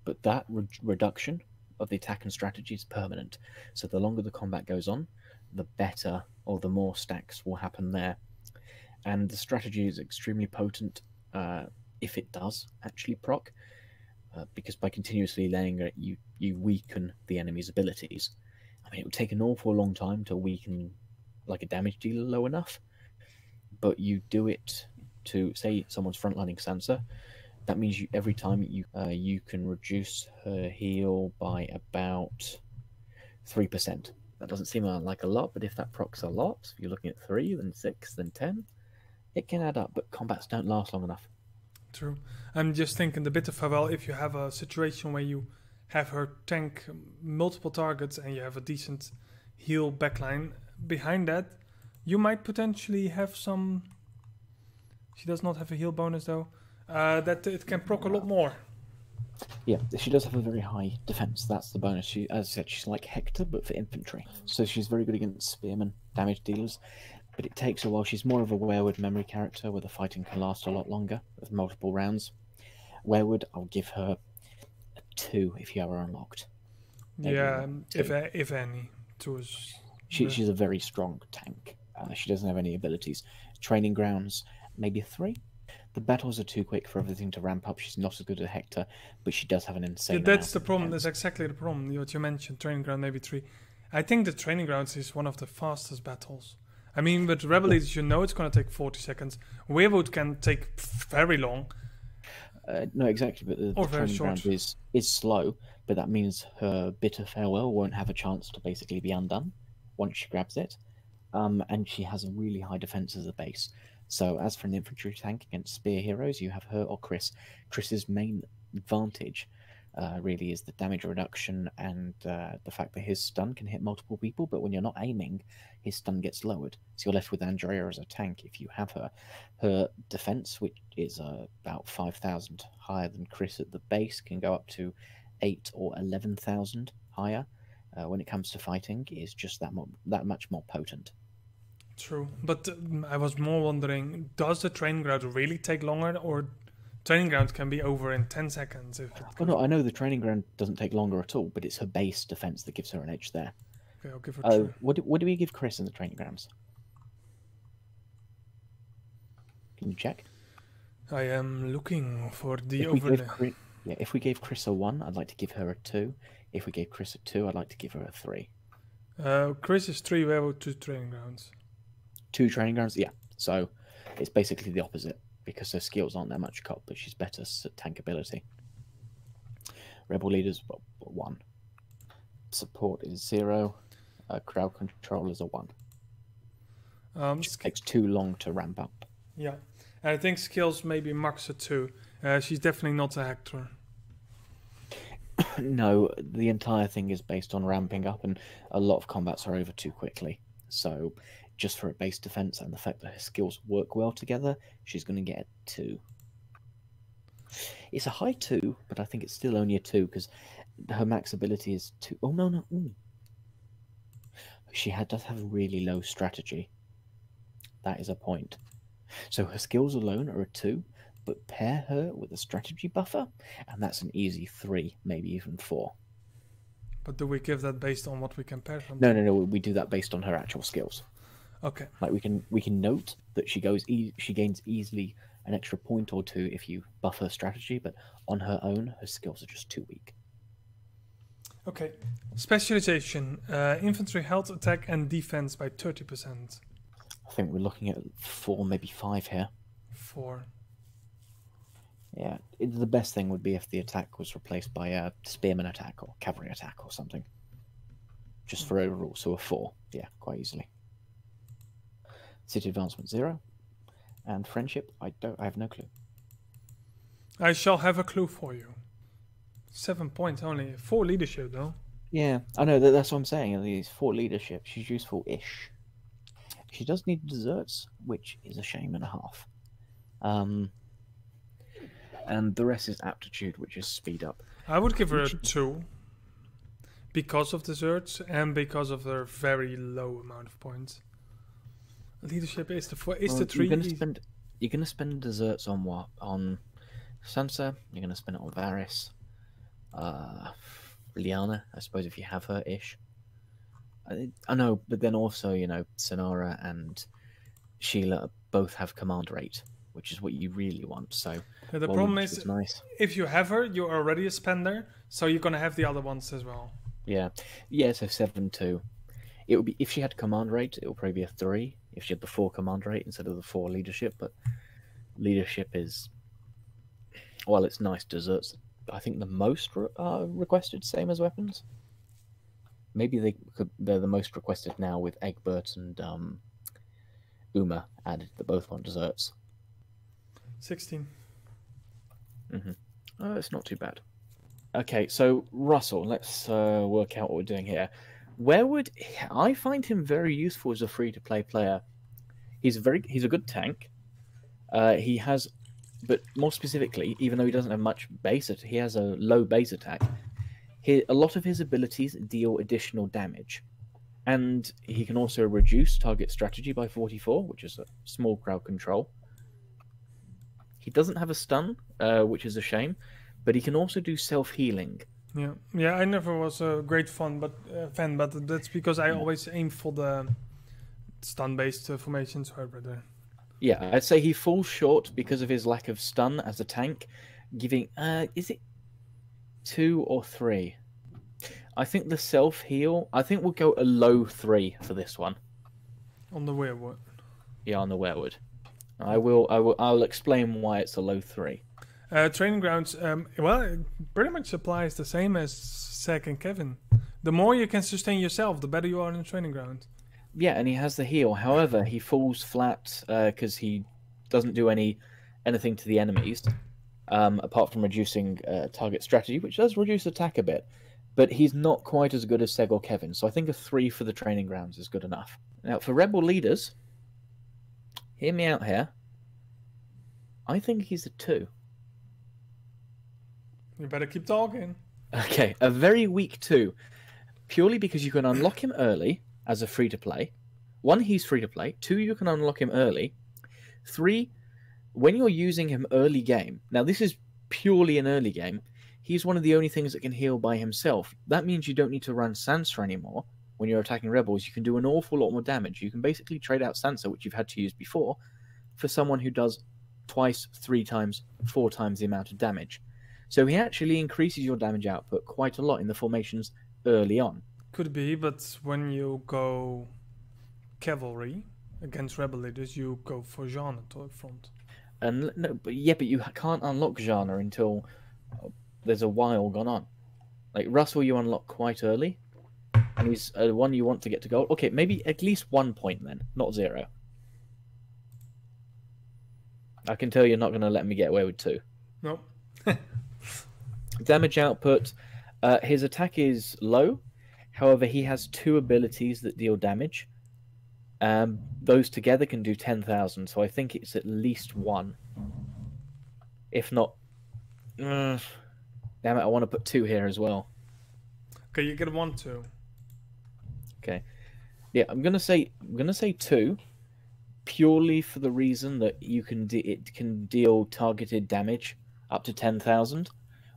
but that reduction of the attack and strategy is permanent. So the longer the combat goes on, the better or the more stacks will happen there. And the strategy is extremely potent if it does actually proc, because by continuously laying it, you weaken the enemy's abilities. I mean, it would take an awful long time to weaken like a damage dealer low enough, but you do it to, say, someone's frontlining Sansa. That means every time you can reduce her heal by about 3%. That doesn't seem like a lot, but if that procs a lot, if you're looking at 3, then 6, then 10, it can add up, but combats don't last long enough. True. I'm just thinking the Bitter Farewell, if you have a situation where you have her tank multiple targets and you have a decent heal backline behind that, you might potentially have some She does not have a heal bonus though. That it can proc a lot more. Yeah, she does have a very high defense. That's the bonus. She, as I said, she's like Hector, but for infantry. So she's very good against spearmen, damage dealers. But it takes a while. She's more of a werewood memory character, where the fighting can last a lot longer, with multiple rounds. Werewood, I'll give her a 2 if you have her unlocked. Maybe Yeah, 2. if any. Two is She's a very strong tank. She doesn't have any abilities. Training grounds, maybe a 3. The battles are too quick for everything to ramp up. She's not as good as Hector, but she does have an insane. Yeah, that's the problem. That's exactly the problem. What you mentioned, training ground maybe 3. I think the training grounds is one of the fastest battles. I mean, with rebel leaders, you know it's going to take 40 seconds. Weirwood can take very long. No, exactly, but the training ground is slow, but that means her bitter farewell won't have a chance to basically be undone once she grabs it. And she has a really high defense as a base. So as for an infantry tank against spear heroes, you have her or Chris. Chris's main advantage really is the damage reduction and the fact that his stun can hit multiple people, but when you're not aiming, his stun gets lowered. So you're left with Andrea as a tank if you have her. Her defense, which is about 5,000 higher than Chris at the base, can go up to 8 or 11,000 higher. When it comes to fighting, is just that much more potent. True, but I was more wondering, does the training ground really take longer, or training ground can be over in 10 seconds? Oh no, I know the training ground doesn't take longer at all, but it's her base defense that gives her an edge there. Okay, I'll give her 2. What do we give Chris in the training grounds? Can you check? I am looking for the overlay. If we gave Chris a 1, I'd like to give her a 2. If we gave Chris a 2, I'd like to give her a 3. Chris is 3, we have 2 training grounds. 2 training grounds, yeah. So it's basically the opposite because her skills aren't that much cop, but she's better at tank ability. Rebel leaders, 1. Support is 0. Crowd control is a 1. It takes too long to ramp up. Yeah, and I think skills maybe max a 2. She's definitely not a Hector. No, the entire thing is based on ramping up, and a lot of combats are over too quickly. So just for a base defense and the fact that her skills work well together, she's going to get a 2. It's a high 2, but I think it's still only a 2 because her max ability is 2. Oh, no. Ooh. She does have really low strategy. That is a point. So her skills alone are a 2, but pair her with a strategy buffer, and that's an easy 3, maybe even 4. But do we give that based on what we can pair from? No. We do that based on her actual skills. Okay. Like we can note that she gains easily an extra point or 2 if you buff her strategy, but on her own, her skills are just too weak. Okay. Specialization: infantry health, attack, and defense by 30%. I think we're looking at 4, maybe 5 here. 4. Yeah, the best thing would be if the attack was replaced by a spearman attack or cavalry attack or something. Just for overall, so a 4. Yeah, quite easily. City advancement 0, and friendship. I have no clue. I shall have a clue for you. 7 points only. 4 leadership though. Yeah, I know that's what I'm saying. These 4 leadership. She's useful-ish. She does need desserts, which is a shame and a half. And the rest is aptitude, which is speed up. I would give her a 2 because of desserts and because of her very low amount of points. Leadership is the 3. You're gonna spend desserts on what? On Sansa. You're gonna spend it on Varys. Lyanna, I suppose, if you have her ish. I know, but then also, Sonara and Sheila both have command rate, which is what you really want. So the problem is, nice. If you have her, you're already a spender, so you're gonna have the other ones as well. Yeah. So 7-2. It would be, if she had command rate, it would probably be a 3. If she had the 4 command rate instead of the 4 leadership, but leadership is, well, it's nice. Desserts, I think the most requested, same as weapons. Maybe they're the most requested now with Egbert and Uma added. They both want desserts. 16. Oh, it's not too bad. Okay, so Russell, let's work out what we're doing here. I find him very useful as a free-to-play player. He's a good tank. He has, but more specifically, even though he doesn't have much base, he has a low base attack. A lot of his abilities deal additional damage, and he can also reduce target strategy by 44, which is a small crowd control. He doesn't have a stun, which is a shame, but he can also do self-healing. Yeah. I never was a great fan, but that's because I always aim for the stun-based formations. Yeah, I'd say he falls short because of his lack of stun as a tank, giving is it 2 or 3? I think the self-heal, I think we'll go a low 3 for this one. On the werewood. Yeah, on the werewood. I'll explain why it's a low 3. Training grounds, well, it pretty much applies the same as Zack and Kevin. The more you can sustain yourself, the better you are in the training ground. Yeah, and he has the heal. However, he falls flat because he doesn't do anything to the enemies, apart from reducing target strategy, which does reduce attack a bit. But he's not quite as good as Seg or Kevin, so I think a 3 for the training grounds is good enough. Now, for Rebel leaders, hear me out here. I think he's a 2. You better keep talking. Okay, a very weak 2. Purely because you can unlock him early as a free-to-play. 1, he's free-to-play. 2, you can unlock him early. 3, when you're using him early game... Now, this is purely an early game. He's one of the only things that can heal by himself. That means you don't need to run Sansa anymore. When you're attacking rebels, you can do an awful lot more damage. You can basically trade out Sansa, which you've had to use before, for someone who does twice, 3 times, 4 times the amount of damage. So he actually increases your damage output quite a lot in the formations early on. Could be, but when you go cavalry against rebel leaders, you go for Jeanne to the front. And no, but you can't unlock Jeanne until there's a while gone on. Like Russell, you unlock quite early, and he's one you want to get to gold. Okay, maybe at least 1 point then, not 0. I can tell you're not going to let me get away with 2. Nope. Damage output, his attack is low. However, he has 2 abilities that deal damage. Those together can do 10,000, so I think it's at least 1. If not... damn it, I want to put 2 here as well. Okay, you get 1, 2. Okay. Yeah, I'm gonna say 2, purely for the reason that it can deal targeted damage up to 10,000,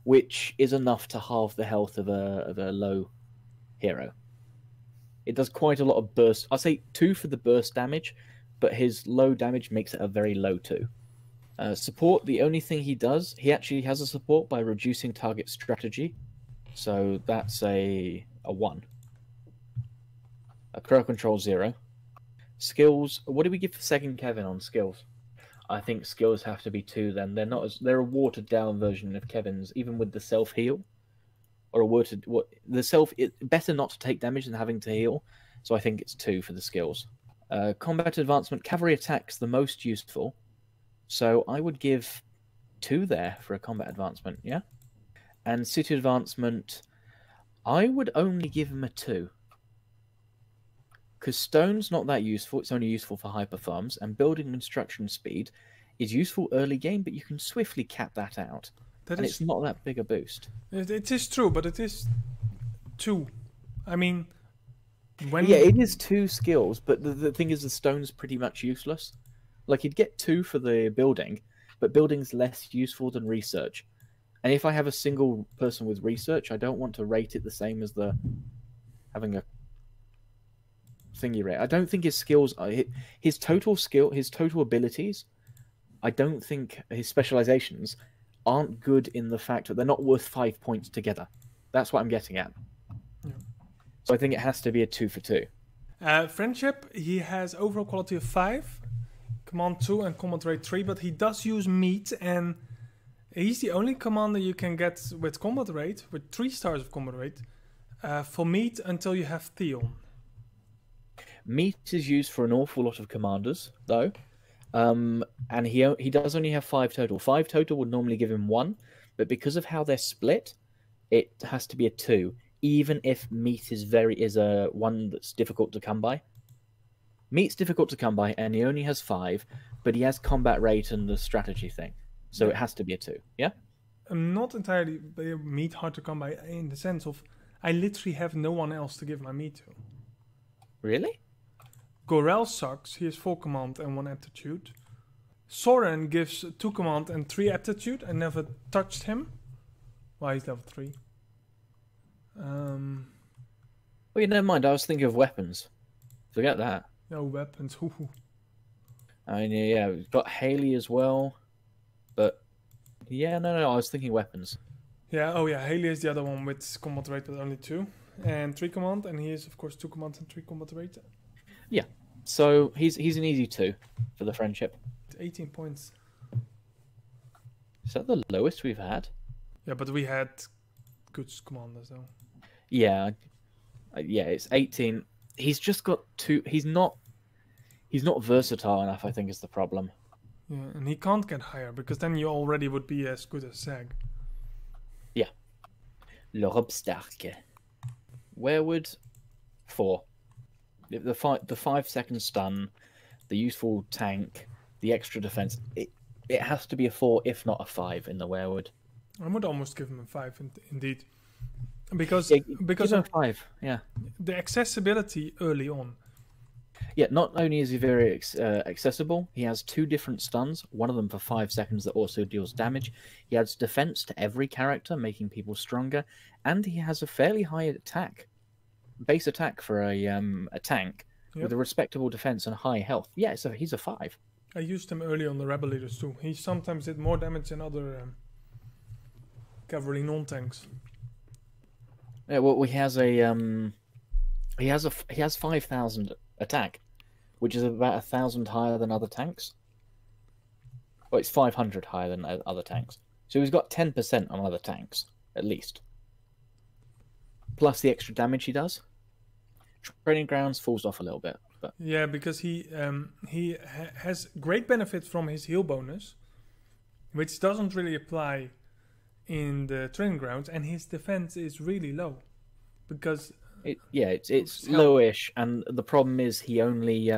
which is enough to halve the health of a low hero. It does quite a lot of burst. I'll say 2 for the burst damage, but his low damage makes it a very low 2. Support, the only thing he does, he actually has a support by reducing target strategy. So that's a 1. A crowd control 0. Skills, what do we give for second Kevin on skills? I think skills have to be 2 then. They're a watered down version of Kevin's, even with the self heal. Or better not to take damage than having to heal. So I think it's 2 for the skills. Combat advancement, cavalry attack's the most useful. So I would give 2 there for a combat advancement, yeah? And city advancement, I would only give him a 2. Because stone's not that useful, it's only useful for hyper farms, and building construction speed is useful early game, but you can swiftly cap that out. It's not that big a boost. It is true, but it is 2. I mean, Yeah, it is 2 skills, but the thing is the stone's pretty much useless. Like, you'd get 2 for the building, but building's less useful than research. And if I have a single person with research, I don't want to rate it the same as having a thingy rate. I don't think his skills, his total abilities, I don't think his specializations aren't good in the fact that they're not worth 5 points together. That's what I'm getting at. Yeah. So I think it has to be a 2 for 2. Friendship, he has overall quality of 5, command 2 and combat rate 3, but he does use meat, and he's the only commander you can get with combat rate, with 3 stars of combat rate, for meat until you have Theon. Meat is used for an awful lot of commanders, though. And he does only have 5 total. 5 total would normally give him 1, but because of how they're split, it has to be a 2, even if meat is one that's difficult to come by. Meat's difficult to come by, and he only has 5. but he has combat rate and the strategy thing, so it has to be a 2. Yeah. I'm not entirely meat hard to come by in the sense of I literally have no one else to give my meat to. Really? Gorel sucks. He has 4 command and 1 aptitude. Soren gives 2 command and 3 aptitude. I never touched him. Well, he's level 3. Well, never mind. I was thinking of weapons. Forget that. No weapons. I mean, yeah, we've got Haley as well, but yeah, no, I was thinking weapons. Yeah, oh yeah, Haley is the other one with combat rate with only 2 and 3 command, and he is of course 2 command and 3 combat rate. Yeah, so he's an easy 2 for the friendship. 18 points. Is that the lowest we've had? Yeah, but we had good commanders though. Yeah, it's 18. He's just got 2. He's not versatile enough, I think, is the problem. Yeah, and he can't get higher because then you already would be as good as Sag. Yeah. Le ROBB Starke. Werewood 4. The 5-second stun, the useful tank, the extra defense. It has to be a 4, if not a 5, in the Werewood. I would almost give him a 5 indeed. Because give him a 5, yeah. The accessibility early on. Yeah, not only is he very accessible, he has 2 different stuns, one of them for 5 seconds that also deals damage. He adds defense to every character, making people stronger, and he has a fairly high attack, base attack for a tank, with a respectable defense and high health. Yeah, so he's a 5. I used him early on the rebel leaders too. He sometimes did more damage than other cavalry non-tanks. Yeah, well, he has 5,000 attack, which is about 1,000 higher than other tanks. Well, it's 500 higher than other tanks. So he's got 10% on other tanks, at least. Plus the extra damage he does. Training grounds falls off a little bit, but yeah, because he has great benefit from his heal bonus, which doesn't really apply in the training grounds, and his defense is really low because it's lowish, and the problem is he only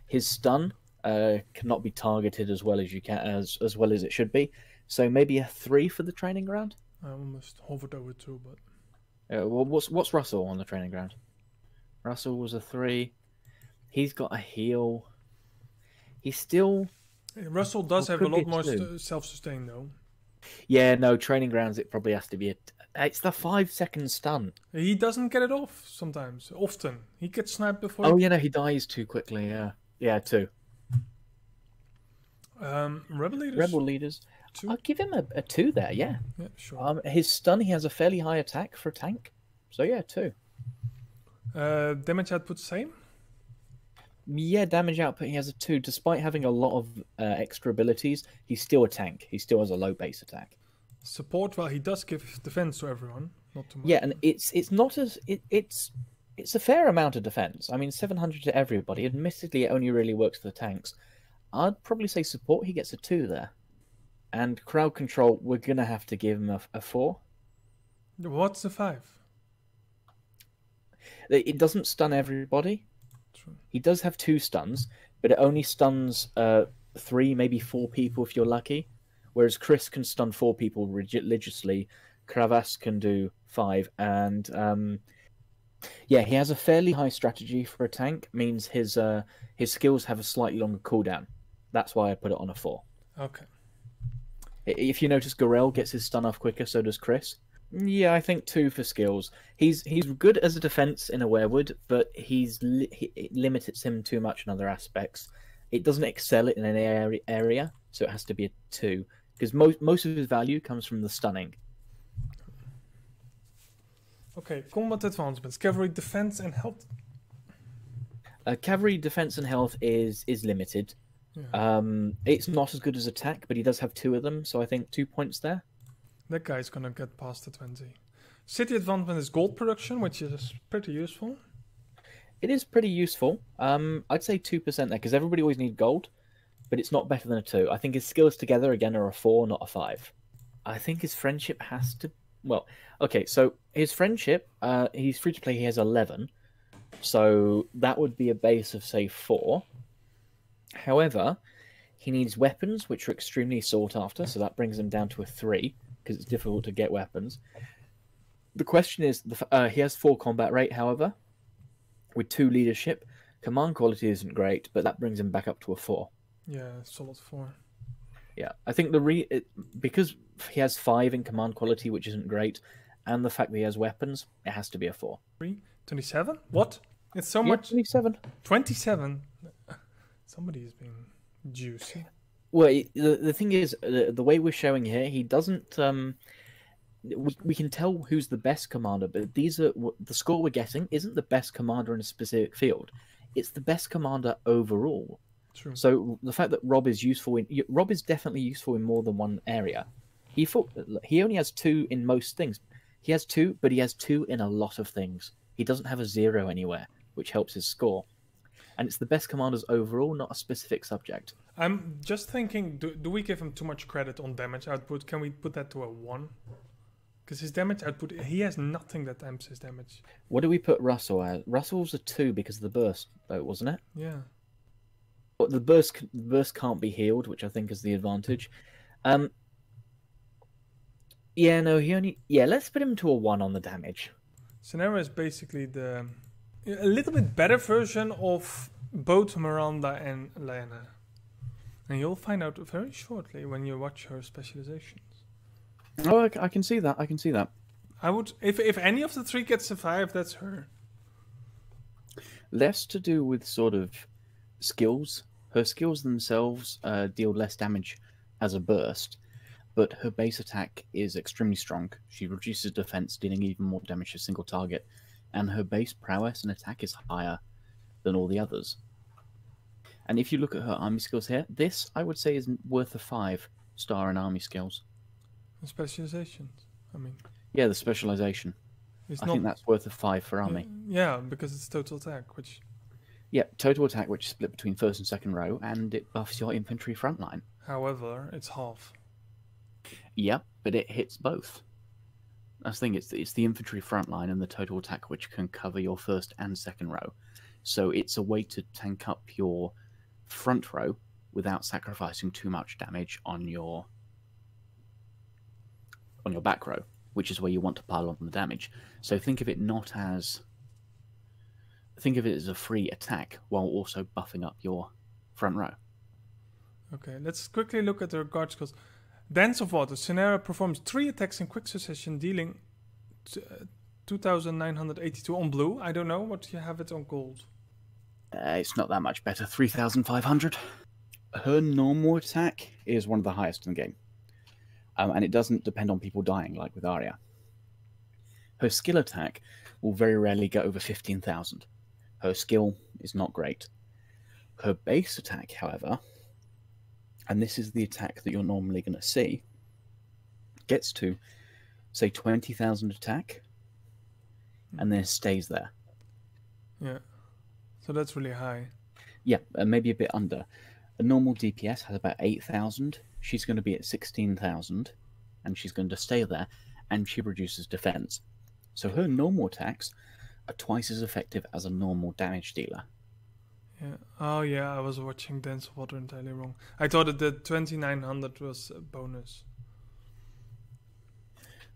his stun cannot be targeted as well as you can as well as it should be. So maybe a 3 for the training ground. I almost hovered over 2, but well, what's Russell on the training ground? Russell was a 3. He's got a heal. He's still. Russell does have a lot more self-sustain though. Yeah, no, training grounds. It probably has to be it's the 5-second stun. He doesn't get it off sometimes. Often he gets sniped before. Oh, he dies too quickly. Yeah, 2. Rebel leaders. 2. I'll give him a 2 there. Yeah. Yeah, sure. His stun. He has a fairly high attack for a tank. So yeah, 2. Damage output same. Yeah, damage output he has a 2. Despite having a lot of extra abilities, he's still a tank. He still has a low base attack. Support, well, he does give defense to everyone, not too much. Yeah, and it's not as it's a fair amount of defense. I mean, 700 to everybody. Admittedly, it only really works for the tanks. I'd probably say support. He gets a 2 there, and crowd control. We're gonna have to give him a 4. What's the 5? It doesn't stun everybody. True. He does have 2 stuns, but it only stuns 3, maybe 4 people if you're lucky. Whereas Chris can stun 4 people religiously, Kravas can do 5, and he has a fairly high strategy for a tank. Means his skills have a slightly longer cooldown. That's why I put it on a 4. Okay. If you notice, Gorel gets his stun off quicker, so does Chris. Yeah, I think 2 for skills. He's good as a defense in a werewood, but it limits him too much in other aspects. It doesn't excel it in any area, so it has to be a 2. Because most of his value comes from the stunning. Okay, combat advancements, cavalry defense and health. Cavalry defense and health is limited. Yeah. It's not as good as attack, but he does have 2 of them, so I think 2 points there. That guy's gonna get past the 20. City advancement is gold production, which is pretty useful. It is pretty useful. I'd say 2% there, because everybody always needs gold, but it's not better than a 2. I think his skills together, again, are a 4, not a 5. I think his friendship has to... Well, okay, so his friendship, he's free to play, he has 11. So that would be a base of, say, 4. However, He needs weapons, which are extremely sought after, so that brings him down to a 3, because it's difficult to get weapons. The question is, he has 4 combat rate, however, with 2 leadership. Command quality isn't great, but that brings him back up to a 4. Yeah, solid 4. Yeah, I think because he has 5 in command quality, which isn't great, and the fact that he has weapons, it has to be a 4. 27? What? It's so much. 27. 27? Somebody is being juicy. Well, the thing is, the way we're showing here, he doesn't. We can tell who's the best commander, but the score we're getting isn't the best commander in a specific field. It's the best commander overall. True. So the fact that Rob is definitely useful in more than one area. He only has 2 in most things. He has 2, but he has 2 in a lot of things. He doesn't have a 0 anywhere, which helps his score. And it's the best commanders overall, not a specific subject. I'm just thinking, do we give him too much credit on damage output? Can we put that to a 1? Because his damage output, he has nothing that amps his damage. What do we put Russell at? Russell's a 2 because of the burst, though, wasn't it? Yeah. But the burst can't be healed, which I think is the advantage. Yeah, no, let's put him to a 1 on the damage. Scenario is basically a little bit better version of both Miranda and Lena. And you'll find out very shortly when you watch her specializations. Oh, I can see that. I can see that. I would, if any of the 3 gets survived, that's her. Less to do with sort of skills. Her skills themselves deal less damage as a burst, but her base attack is extremely strong. She reduces defense, dealing even more damage to a single target, and her base prowess and attack is higher than all the others. And if you look at her army skills here, this, I would say, is worth a 5-star in army skills. The specializations, I mean. Yeah, the specialization. I think that's worth a 5 for army. Yeah, because it's total attack, which... Yeah, total attack, which is split between first and second row, and it buffs your infantry frontline. However, it's half. Yeah, but it hits both. That's the thing, it's the infantry frontline and the total attack which can cover your first and second row. So it's a way to tank up your front row without sacrificing too much damage on your back row, which is where you want to pile on the damage. So think of it as a free attack while also buffing up your front row. Okay, let's quickly look at the guard skills. Dance of Water. Scenario performs 3 attacks in quick succession, dealing 2,982 on blue. I don't know what you have it on gold. It's not that much better. 3,500. Her normal attack is one of the highest in the game. And it doesn't depend on people dying like with Arya. Her skill attack will very rarely go over 15,000. Her skill is not great. Her base attack, however, and this is the attack that you're normally going to see, gets to, say, 20,000 attack, and then stays there. Yeah. So that's really high. Yeah, maybe a bit under. A normal DPS has about 8,000. She's going to be at 16,000, and she's going to stay there, and she reduces defense. So her normal attacks are twice as effective as a normal damage dealer. Yeah. Oh, yeah, I was watching Dance of Water entirely wrong. I thought that the 2,900 was a bonus.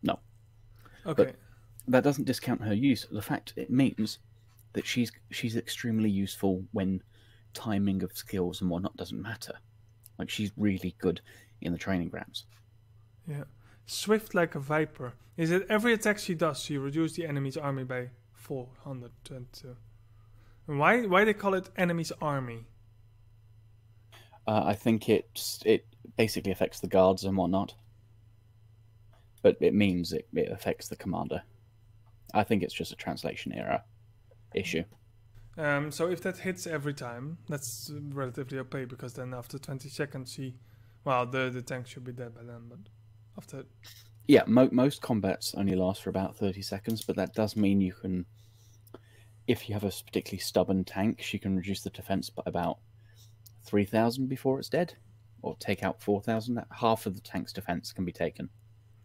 No. Okay. But that doesn't discount her use. The fact it means that she's extremely useful when timing of skills and whatnot doesn't matter. Like, she's really good in the training grounds. Yeah. Swift like a viper. Is it every attack she does, she reduces the enemy's army by 422? And why they call it enemy's army? I think it basically affects the guards and whatnot. But it means it affects the commander. I think it's just a translation error issue. So if that hits every time, that's relatively OP, because then after 20 seconds the tank should be dead by then, but after... Yeah, most combats only last for about 30 seconds, but that does mean you can, if you have a particularly stubborn tank, she can reduce the defense by about 3,000 before it's dead, or take out 4,000. Half of the tank's defense can be taken.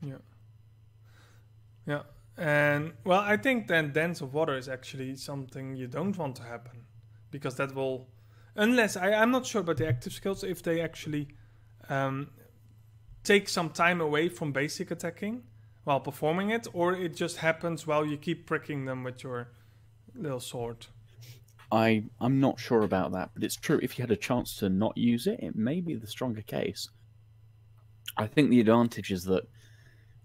Yeah. Yeah. And, well, I think then Dance of Water is actually something you don't want to happen. Because that will... Unless, I'm not sure about the active skills, if they actually take some time away from basic attacking while performing it, or it just happens while you keep pricking them with your little sword. I'm not sure about that, but it's true. If you had a chance to not use it, it may be the stronger case. I think the advantage is that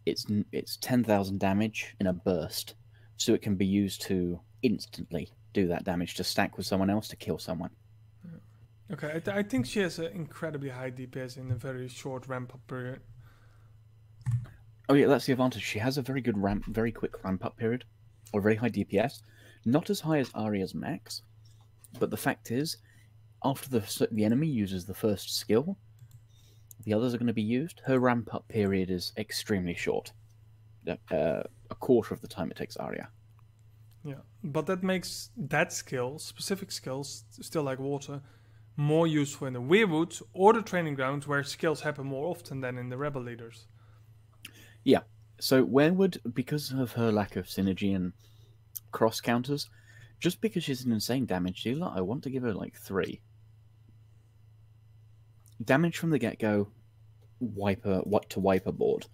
it's 10,000 damage in a burst, so it can be used to instantly do that damage to stack with someone else to kill someone. Okay, I think she has an incredibly high DPS in a very short ramp-up period. Oh yeah, that's the advantage. She has a very good very quick ramp-up period, or very high DPS. Not as high as Arya's max, but the fact is, after the enemy uses the first skill, the others are going to be used. Her ramp-up period is extremely short. A quarter of the time it takes Arya. Yeah, but that makes that skill, specific skills, still like water, more useful in the Weirwoods or the training grounds where skills happen more often than in the Rebel leaders. Yeah, so Weirwood, because of her lack of synergy and cross counters, just because she's an insane damage dealer, I want to give her like 3. Damage from the get-go, wipe a board.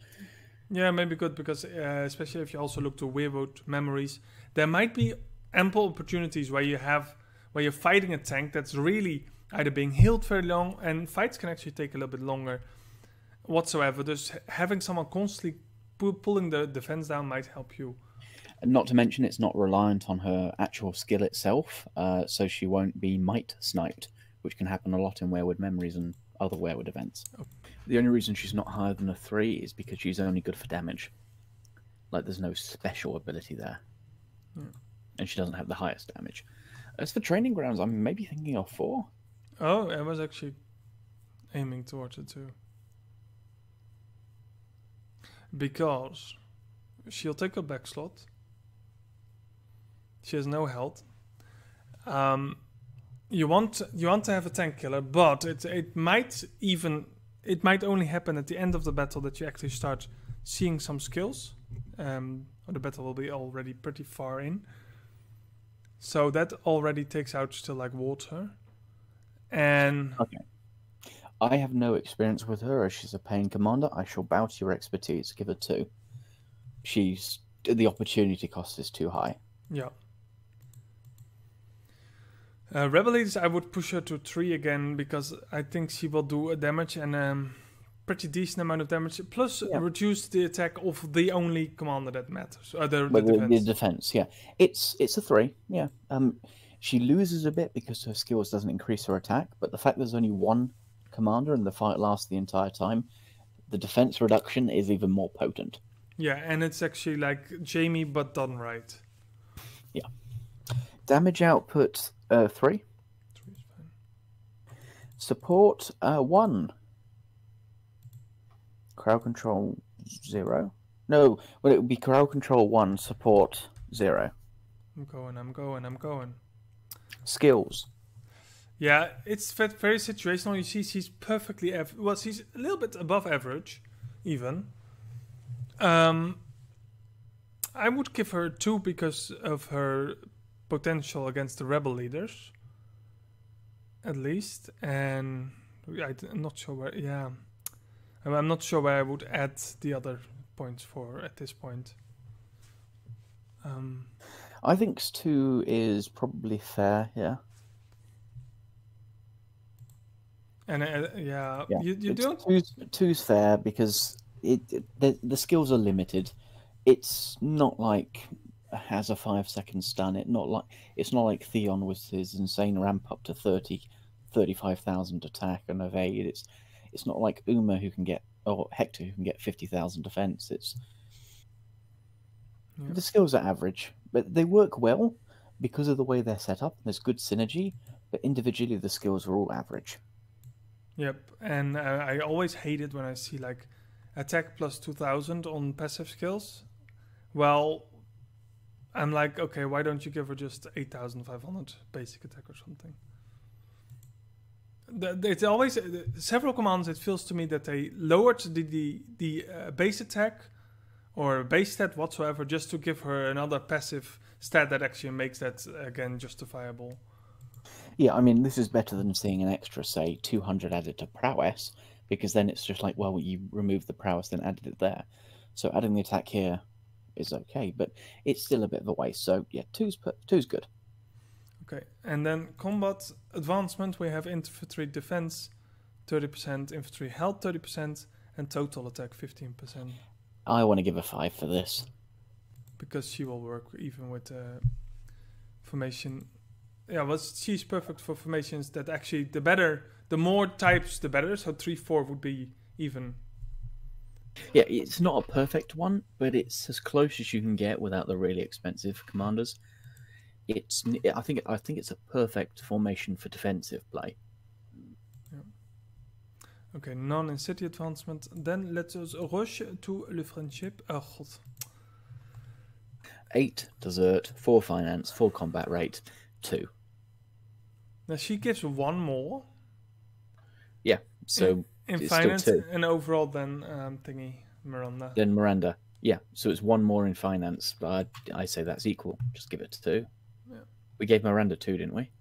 Yeah, maybe good, because especially if you also look to Weirwood memories, there might be ample opportunities where you're fighting a tank that's really either being healed very long, and fights can actually take a little bit longer whatsoever. Just having someone constantly pulling the defense down might help you. And not to mention, it's not reliant on her actual skill itself, so she won't be might sniped, which can happen a lot in Weirwood memories and other Weirwood events. Oh. The only reason she's not higher than a 3 is because she's only good for damage. Like, there's no special ability there. Yeah. And she doesn't have the highest damage. As for training grounds, I'm maybe thinking of 4. Oh, I was actually aiming towards it too. Because she'll take a back slot. She has no health. You want to have a tank killer, but it might only happen at the end of the battle that you actually start seeing some skills. Or the battle will be already pretty far in. So that already takes out still like water. And okay. I have no experience with her as she's a paying commander. I shall bow to your expertise. Give her 2. The opportunity cost is too high. Yeah. Rebel leaders, I would push her to 3 again, because I think she will do a damage and pretty decent amount of damage. Plus, reduce the attack of the only commander that matters. The defense. The defense, yeah. It's a 3, yeah. She loses a bit because her skills doesn't increase her attack, but the fact there's only one commander and the fight lasts the entire time, the defense reduction is even more potent. Yeah, and it's actually like Jamie, but done right. Yeah. Damage output 3. 3 is fine. Support 1. Crowd control 0. No, well, it would be crowd control 1, support 0. I'm going. Skills. Yeah, it's very situational. You see, she's perfectly she's a little bit above average, even. I would give her 2 because of her potential against the Rebel leaders, at least. And I'm not sure where. Yeah, I'm not sure where I would add the other points for at this point. I think 2 is probably fair. Yeah. And you don't. 2's fair because the skills are limited. It's not like has a 5-second stun. It's not like Theon with his insane ramp up to 35,000 attack and evade. It's not like Uma or Hector who can get 50,000 defense. The skills are average, but they work well because of the way they're set up. There's good synergy, but individually the skills are all average. Yep, and I always hate it when I see like attack plus 2,000 on passive skills. Well, I'm like, okay, why don't you give her just 8,500 basic attack or something? It's always several commands. It feels to me that they lowered the base attack or base stat whatsoever just to give her another passive stat that actually makes that again justifiable. Yeah, I mean, this is better than seeing an extra, say, 200 added to prowess, because then it's just like, well, you removed the prowess, then added it there. So adding the attack here is okay, but it's still a bit of a waste. So yeah, two's good. Okay, and then combat advancement, we have infantry defense 30%, infantry health 30%, and total attack 15%. I want to give a 5 for this. Because she will work even with formation. Yeah, well, she's perfect for formations that actually the more types, the better. So 3-4 would be even. Yeah, it's not a perfect one, but it's as close as you can get without the really expensive commanders. I think it's a perfect formation for defensive play. Yeah. Okay, non-in-city advancement. Then let us rush to le friendship. Oh god. 8 desert, 4 finance, 4 combat rate, 2. Now she gives 1 more. Yeah, so in it's finance still 2. And overall then Miranda. Then Miranda. Yeah, so it's 1 more in finance, but I say that's equal. Just give it to 2. Yeah. We gave Miranda 2, didn't we?